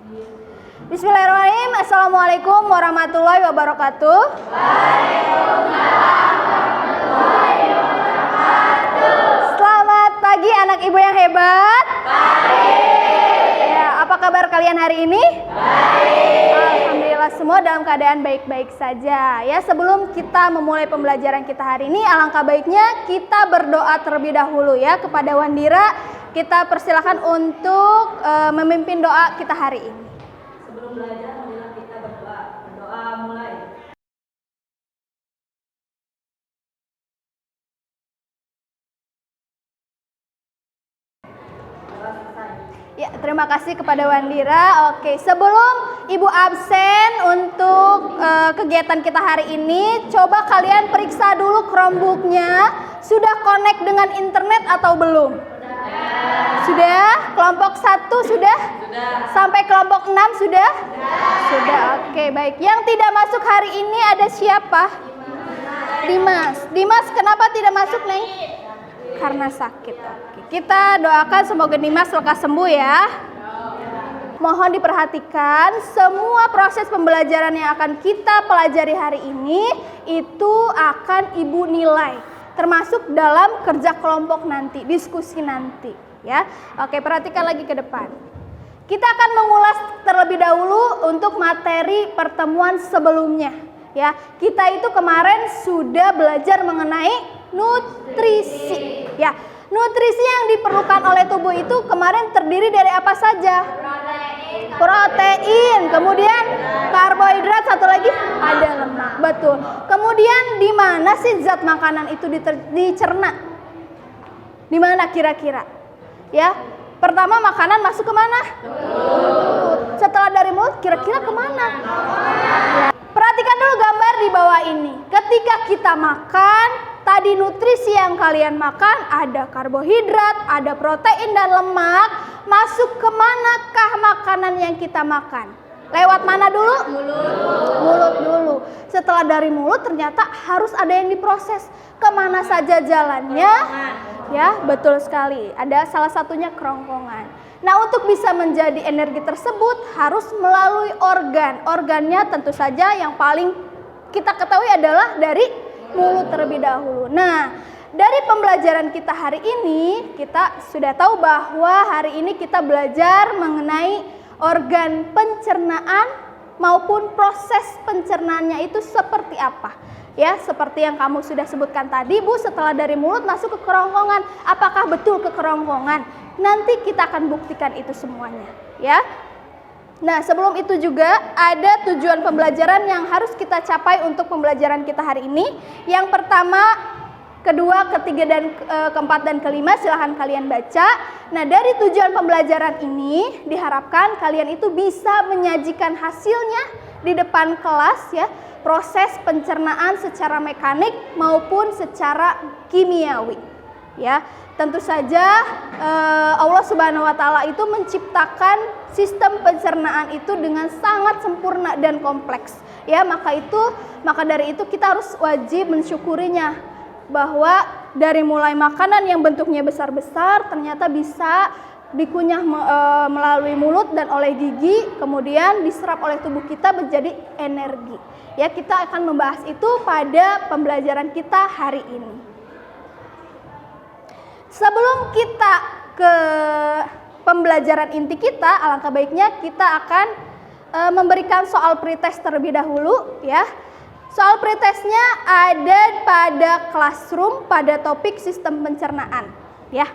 Bismillahirrahmanirrahim. Assalamualaikum warahmatullahi wabarakatuh. Waalaikumsalam warahmatullahi wabarakatuh. Selamat pagi anak ibu yang hebat. Baik. Ya, apa kabar kalian hari ini? Baik. Alhamdulillah semua dalam keadaan baik-baik saja. Ya, sebelum kita memulai pembelajaran kita hari ini, alangkah baiknya kita berdoa terlebih dahulu ya kepada Wandira. Kita persilakan untuk memimpin doa kita hari ini. Sebelum belajar, marilah kita berdoa. Berdoa mulai. Ya, terima kasih kepada Wandira. Oke, sebelum Ibu absen untuk kegiatan kita hari ini, coba kalian periksa dulu Chromebook-nya. Sudah connect dengan internet atau belum? Sudah? Kelompok 1 sudah? Sampai kelompok 6 sudah? Sudah, oke, baik. Yang tidak masuk hari ini ada siapa? Dimas. Dimas kenapa tidak masuk, Neng? Karena sakit. Oke. Kita doakan semoga Dimas lekas sembuh ya. Mohon diperhatikan semua proses pembelajaran yang akan kita pelajari hari ini itu akan Ibu nilai, termasuk dalam kerja kelompok nanti, diskusi nanti ya. Oke, perhatikan lagi ke depan. Kita akan mengulas terlebih dahulu untuk materi pertemuan sebelumnya ya. Kita itu kemarin sudah belajar mengenai nutrisi ya. Nutrisi yang diperlukan oleh tubuh itu kemarin terdiri dari apa saja? Protein, kemudian karbohidrat, satu lagi ada lemak. Betul. Kemudian di mana sih zat makanan itu dicerna? Di mana kira-kira? Ya. Pertama makanan masuk ke mana? Setelah dari mulut kira-kira kemana? Ya. Perhatikan dulu gambar di bawah ini. Ketika kita makan, tadi nutrisi yang kalian makan ada karbohidrat, ada protein dan lemak. Masuk ke manakah makanan yang kita makan? Lewat mana dulu? Mulut dulu. Setelah dari mulut ternyata harus ada yang diproses. Kemana saja jalannya? Ya, betul sekali. Ada salah satunya kerongkongan. Nah, untuk bisa menjadi energi tersebut harus melalui organ. Organnya tentu saja yang paling kita ketahui adalah dari mulut terlebih dahulu. Nah, dari pembelajaran kita hari ini, kita sudah tahu bahwa hari ini kita belajar mengenai organ pencernaan maupun proses pencernaannya itu seperti apa. Ya, seperti yang kamu sudah sebutkan tadi, Bu, setelah dari mulut masuk ke kerongkongan. Apakah betul ke kerongkongan? Nanti kita akan buktikan itu semuanya, ya. Nah, sebelum itu juga ada tujuan pembelajaran yang harus kita capai untuk pembelajaran kita hari ini. Yang pertama, kedua, ketiga, dan keempat, dan kelima silahkan kalian baca. Nah, dari tujuan pembelajaran ini diharapkan kalian itu bisa menyajikan hasilnya di depan kelas ya. Proses pencernaan secara mekanik maupun secara kimiawi ya. Tentu saja Allah Subhanahu wa taala itu menciptakan sistem pencernaan itu dengan sangat sempurna dan kompleks ya. Maka dari itu kita harus wajib mensyukurinya bahwa dari mulai makanan yang bentuknya besar-besar ternyata bisa dikunyah melalui mulut dan oleh gigi, kemudian diserap oleh tubuh kita menjadi energi. Ya, kita akan membahas itu pada pembelajaran kita hari ini. Sebelum kita ke pembelajaran inti kita, alangkah baiknya kita akan memberikan soal pretest terlebih dahulu ya. Soal pretestnya ada pada classroom pada topik sistem pencernaan ya.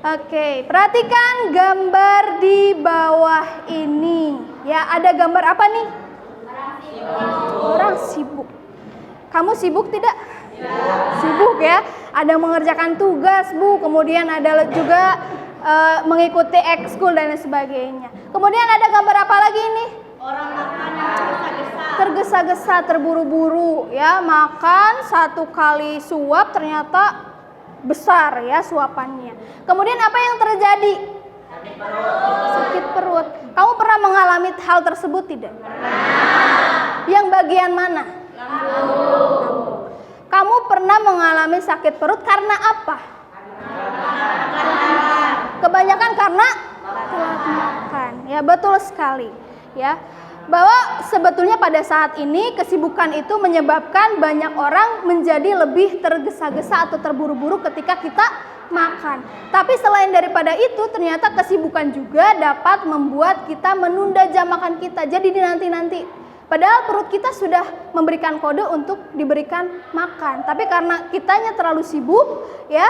Oke, perhatikan gambar di bawah ini. Ya, ada gambar apa nih? Orang sibuk. Kamu sibuk tidak? Ya. Sibuk ya. Ada mengerjakan tugas, Bu. Kemudian ada juga mengikuti ekskul dan sebagainya. Kemudian ada gambar apa lagi ini? Orang makan tergesa-gesa. Tergesa-gesa, terburu-buru ya. Makan satu kali suap ternyata besar ya suapannya. Kemudian apa yang terjadi? Sakit perut. Kamu pernah mengalami hal tersebut tidak? Pernah. Yang bagian mana? Lambung. Kamu pernah mengalami sakit perut karena apa? Kebanyakan karena telat makan. Ya, betul sekali. Ya. Bahwa sebetulnya pada saat ini kesibukan itu menyebabkan banyak orang menjadi lebih tergesa-gesa atau terburu-buru ketika kita makan. Tapi selain daripada itu, ternyata kesibukan juga dapat membuat kita menunda jam makan kita. Jadi dinanti-nanti. Padahal perut kita sudah memberikan kode untuk diberikan makan. Tapi karena kitanya terlalu sibuk, ya,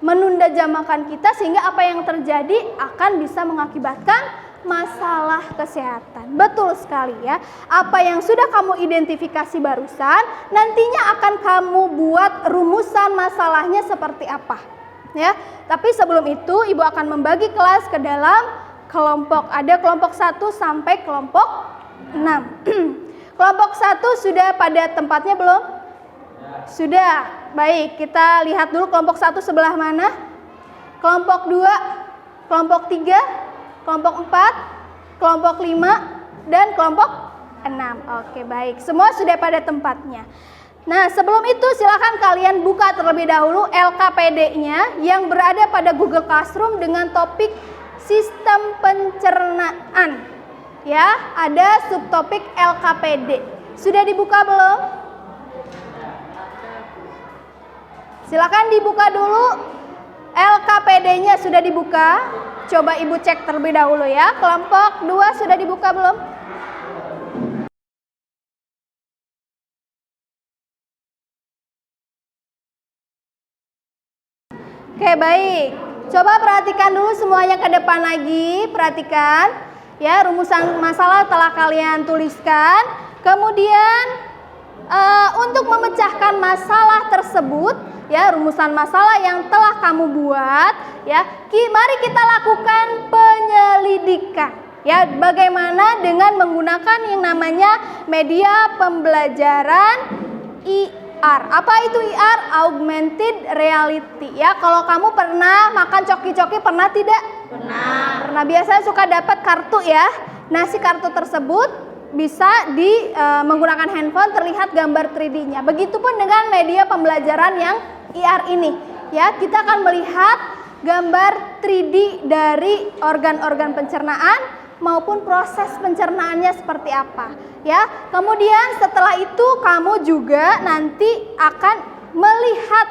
menunda jam makan kita, sehingga apa yang terjadi akan bisa mengakibatkan masalah kesehatan. Betul sekali ya. Apa yang sudah kamu identifikasi barusan, nantinya akan kamu buat rumusan masalahnya seperti apa. Ya. Tapi sebelum itu, Ibu akan membagi kelas ke dalam kelompok. Ada kelompok 1 sampai kelompok 6. Kelompok 1 sudah pada tempatnya belum? Sudah. Baik, kita lihat dulu kelompok 1 sebelah mana. Kelompok 2, kelompok 3, kelompok 4, kelompok 5, dan kelompok 6. Oke, baik. Semua sudah pada tempatnya. Nah, sebelum itu silakan kalian buka terlebih dahulu LKPD-nya yang berada pada Google Classroom dengan topik sistem pencernaan. Ya, ada subtopik LKPD. Sudah dibuka belum? Silakan dibuka dulu. LKPD-nya sudah dibuka. Coba Ibu cek terlebih dahulu ya. Kelompok 2 sudah dibuka belum? Oke, baik. Coba perhatikan dulu semuanya ke depan lagi. Perhatikan. Ya, rumusan masalah telah kalian tuliskan. Kemudian untuk memecahkan masalah tersebut, ya, rumusan masalah yang telah kamu buat, ya, mari kita lakukan penyelidikan. Ya, bagaimana dengan menggunakan yang namanya media pembelajaran IR. Apa itu IR? Augmented Reality. Ya, kalau kamu pernah makan coki-coki, pernah tidak? Pernah. Pernah, biasanya suka dapat kartu ya. Nah, si kartu tersebut bisa menggunakan handphone terlihat gambar 3D-nya. Begitupun dengan media pembelajaran yang IR ini. Ya, kita akan melihat gambar 3D dari organ-organ pencernaan maupun proses pencernaannya seperti apa. Ya, kemudian setelah itu kamu juga nanti akan melihat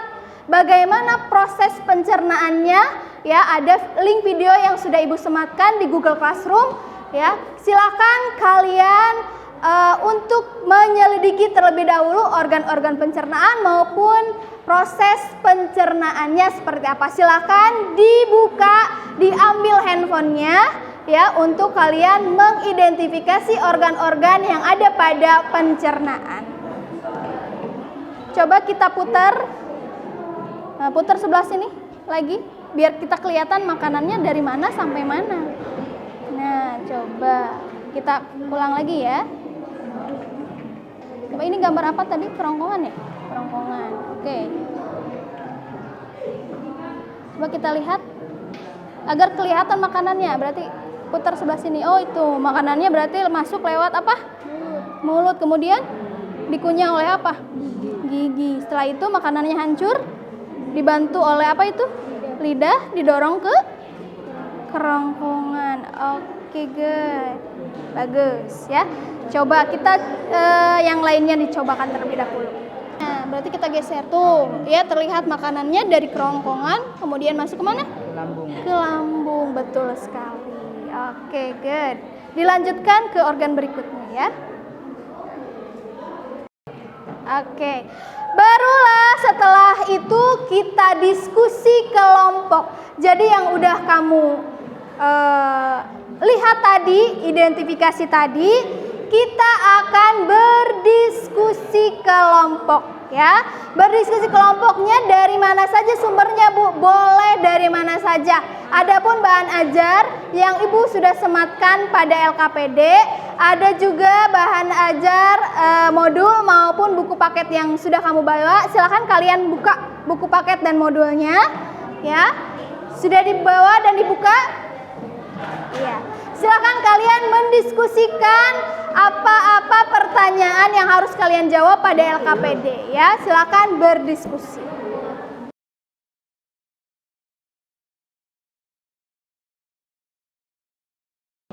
bagaimana proses pencernaannya. Ya, ada link video yang sudah Ibu sematkan di Google Classroom. Ya, silakan kalian untuk menyelidiki terlebih dahulu organ-organ pencernaan maupun proses pencernaannya seperti apa. Silakan dibuka, diambil handphonenya ya, untuk kalian mengidentifikasi organ-organ yang ada pada pencernaan. Coba kita putar, putar sebelah sini lagi, biar kita kelihatan makanannya dari mana sampai mana. Nah, coba kita ulang lagi ya. Coba ini gambar apa tadi? Kerongkongan ya? Kerongkongan. Oke. Coba kita lihat agar kelihatan makanannya. Berarti putar sebelah sini. Oh, itu makanannya berarti masuk lewat apa? Mulut. Kemudian dikunyah oleh apa? Gigi. Setelah itu makanannya hancur, dibantu oleh apa itu? Lidah, didorong ke kerongkongan. Oke, good. Bagus ya. Coba kita yang lainnya dicobakan terlebih dahulu. Nah, berarti kita geser tuh. Ya, terlihat makanannya dari kerongkongan kemudian masuk ke mana? Ke lambung. Ke lambung, betul sekali. Oke, good. Dilanjutkan ke organ berikutnya ya. Oke. Barulah setelah itu kita diskusi kelompok. Jadi yang udah kamu lihat tadi, identifikasi tadi, kita akan berdiskusi kelompok ya. Berdiskusi kelompoknya dari mana saja sumbernya, Bu? Boleh dari mana saja. Adapun bahan ajar yang Ibu sudah sematkan pada LKPD, ada juga bahan ajar modul maupun buku paket yang sudah kamu bawa. Silakan kalian buka buku paket dan modulnya ya. Sudah dibawa dan dibuka? Iya. Silakan kalian mendiskusikan apa-apa pertanyaan yang harus kalian jawab pada LKPD ya. Silakan berdiskusi.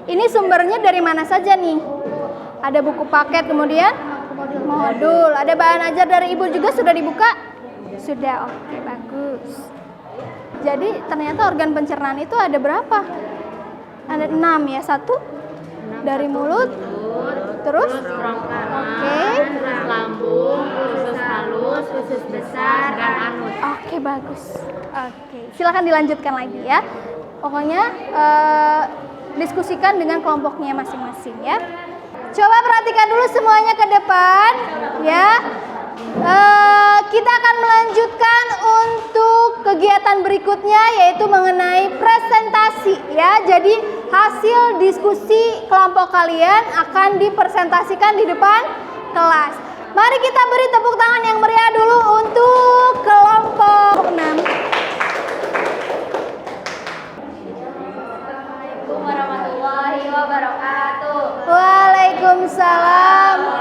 Ini sumbernya dari mana saja nih? Ada buku paket, kemudian modul. Ada bahan ajar dari ibu juga sudah dibuka? Sudah, oke, bagus. Jadi ternyata organ pencernaan itu ada berapa? Ada 6 ya, 1 dari mulut, terus oke, lambung, usus halus, usus besar, dan anus. Oke, bagus. Oke, silakan dilanjutkan lagi ya. Pokoknya diskusikan dengan kelompoknya masing-masing ya. Coba perhatikan dulu semuanya ke depan ya. Kita akan melanjutkan untuk kegiatan berikutnya yaitu mengenai presentasi ya. Jadi hasil diskusi kelompok kalian akan dipresentasikan di depan kelas. Mari kita beri tepuk tangan yang meriah dulu untuk kelompok 6. Assalamualaikum warahmatullahi wabarakatuh. Waalaikumsalam.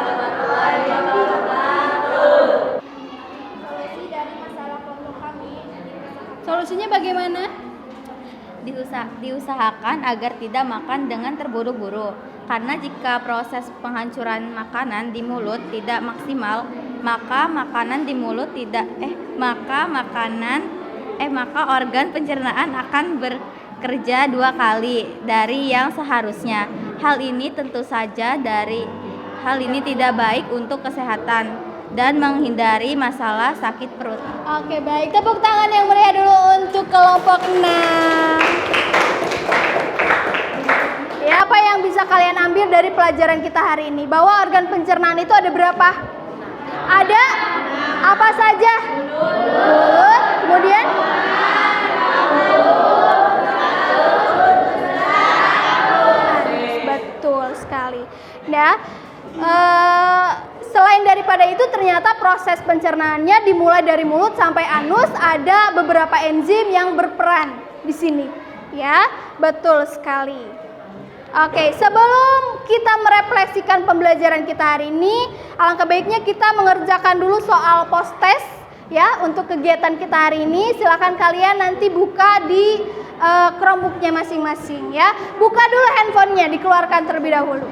Solusinya bagaimana? Diusahakan agar tidak makan dengan terburu-buru. Karena jika proses penghancuran makanan di mulut tidak maksimal, maka organ pencernaan akan bekerja 2 kali dari yang seharusnya. Hal ini tidak baik untuk kesehatan dan menghindari masalah sakit perut. Oke, baik. Tepuk tangan yang meriah dulu untuk kelompok 6. Ya, apa yang bisa kalian ambil dari pelajaran kita hari ini? Bahwa organ pencernaan itu ada berapa? Ada apa saja? Mulut, kemudian betul sekali. Nah, selain daripada itu ternyata proses pencernaannya dimulai dari mulut sampai anus, ada beberapa enzim yang berperan di sini. Ya, betul sekali. Oke, sebelum kita merefleksikan pembelajaran kita hari ini, alangkah baiknya kita mengerjakan dulu soal post test ya untuk kegiatan kita hari ini. Silakan kalian nanti buka di Chromebook-nya masing-masing ya. Buka dulu handphonenya, dikeluarkan terlebih dahulu.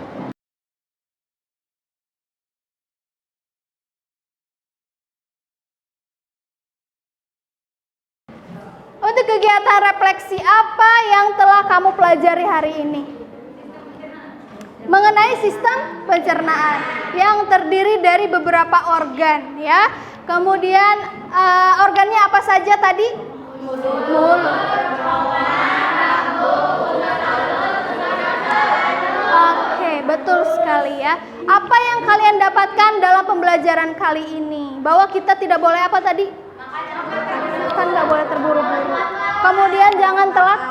Untuk kegiatan refleksi apa yang telah kamu pelajari hari ini? Mengenai sistem pencernaan yang terdiri dari beberapa organ ya. Kemudian organnya apa saja tadi? Mulut. Oke, betul sekali ya. Apa yang kalian dapatkan dalam pembelajaran kali ini? Bahwa kita tidak boleh apa tadi? Kan nggak boleh terburu-buru. Kemudian jangan telat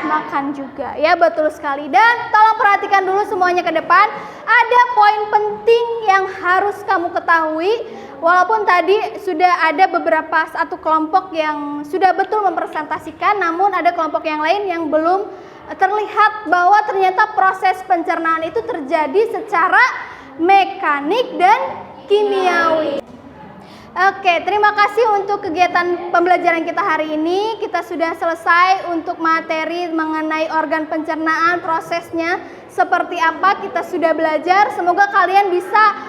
makan juga ya, betul sekali. Dan tolong perhatikan dulu semuanya ke depan. Ada poin penting yang harus kamu ketahui. Walaupun tadi sudah ada beberapa satu kelompok yang sudah betul mempresentasikan, namun ada kelompok yang lain yang belum terlihat bahwa ternyata proses pencernaan itu terjadi secara mekanik dan kimiawi. Oke, terima kasih untuk kegiatan pembelajaran kita hari ini. Kita sudah selesai untuk materi mengenai organ pencernaan, prosesnya seperti apa kita sudah belajar. Semoga kalian bisa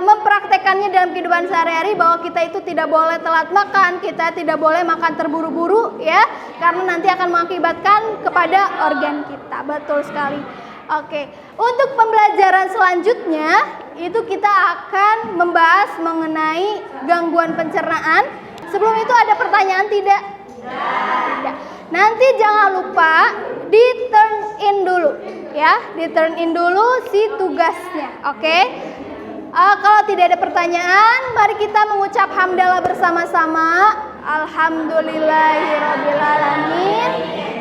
mempraktekannya dalam kehidupan sehari-hari, bahwa kita itu tidak boleh telat makan, kita tidak boleh makan terburu-buru ya, karena nanti akan mengakibatkan kepada organ kita. Betul sekali. Oke, untuk pembelajaran selanjutnya itu kita akan membahas mengenai gangguan pencernaan. Sebelum itu ada pertanyaan tidak? Tidak. Nanti jangan lupa di turn in dulu ya, di turn in dulu si tugasnya. Oke. Kalau tidak ada pertanyaan, mari kita mengucap hamdalah bersama-sama. Alhamdulillahirrabbilalamin.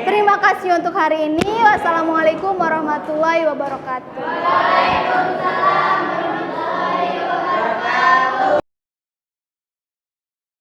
Terima kasih untuk hari ini. Wassalamualaikum warahmatullahi wabarakatuh. Waalaikumsalam.